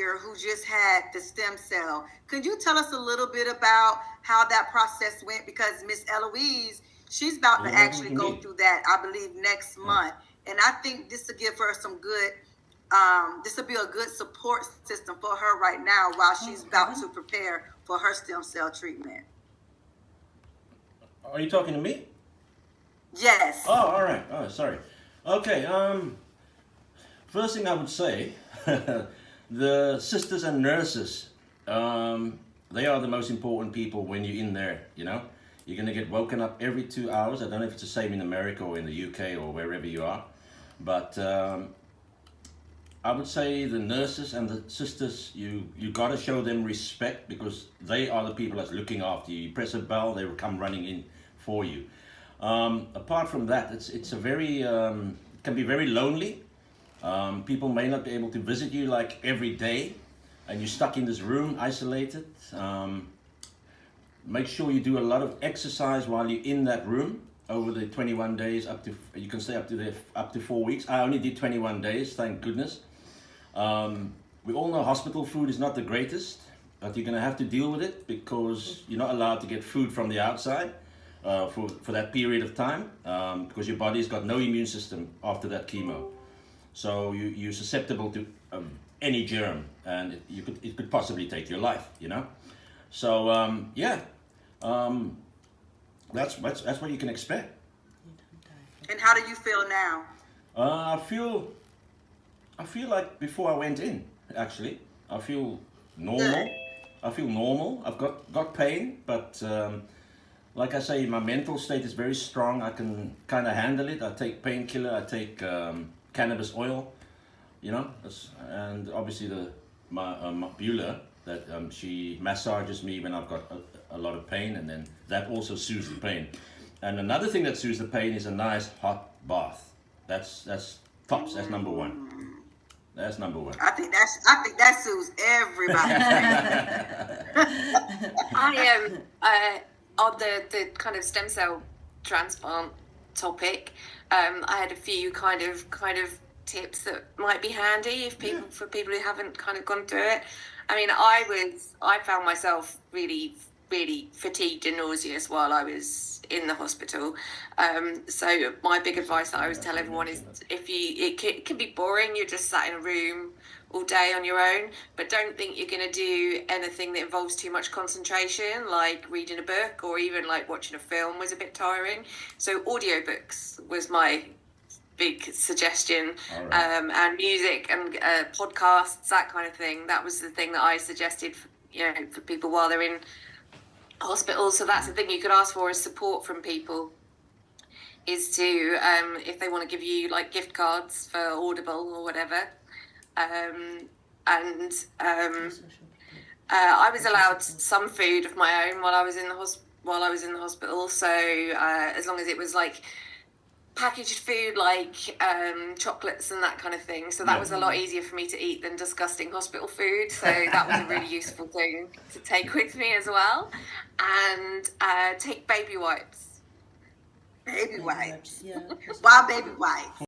earlier who just had the stem cell. Could you tell us a little bit about how that process went? Because Miss Eloise, she's about to actually go through that, I believe, next month. And I think this will give her some good, this will be a good support system for her right now while she's about to prepare for her stem cell treatment. Are you talking to me? Yes. Oh, all right. Oh, sorry. Okay. First thing I would say, the sisters and nurses, they are the most important people when you're in there. You know, you're gonna get woken up every 2 hours. I don't know if it's the same in America or in the UK or wherever you are, but I would say the nurses and the sisters, you gotta show them respect because they are the people that's looking after you. You press a bell, they will come running in for you. Apart from that, it's a very can be very lonely. People may not be able to visit you like every day, and you're stuck in this room, isolated. Make sure you do a lot of exercise while you're in that room over the 21 days. You can stay up to 4 weeks. I only did 21 days, thank goodness. We all know hospital food is not the greatest, but you're gonna have to deal with it because you're not allowed to get food from the outside for that period of time because your body's got no immune system after that chemo. So you're susceptible to any germ, and it could possibly take your life, you know. So that's what you can expect. And how do you feel now? I feel like before I went in. Actually, I feel normal. I've got pain, but like I say, my mental state is very strong. I can kind of handle it. I take painkiller. I take cannabis oil, you know, and obviously my Beulah that she massages me when I've got a lot of pain, and then that also soothes the pain. And another thing that soothes the pain is a nice hot bath. That's tops. That's number one. That's number one. I think that suits everybody. I am on the kind of stem cell transplant topic. I had a few kind of tips that might be handy for people who haven't kind of gone through it. I mean, I found myself really, really fatigued and nauseous while I was in the hospital. So my big advice that I always tell everyone is it can be boring. You're just sat in a room all day on your own, but don't think you're going to do anything that involves too much concentration, like reading a book or even like watching a film was a bit tiring. So audiobooks was my big suggestion. Right. And music and podcasts, that kind of thing. That was the thing that I suggested for people while they're in hospital. So that's the thing you could ask for, is support from people, is to if they want to give you like gift cards for Audible or whatever. I was allowed some food of my own while I was in the hospital. So as long as it was like packaged food, like chocolates and that kind of thing. So that was a lot easier for me to eat than disgusting hospital food. So that was a really useful thing to take with me as well. And take baby wipes. Baby wipes. Yeah. Why baby wipes?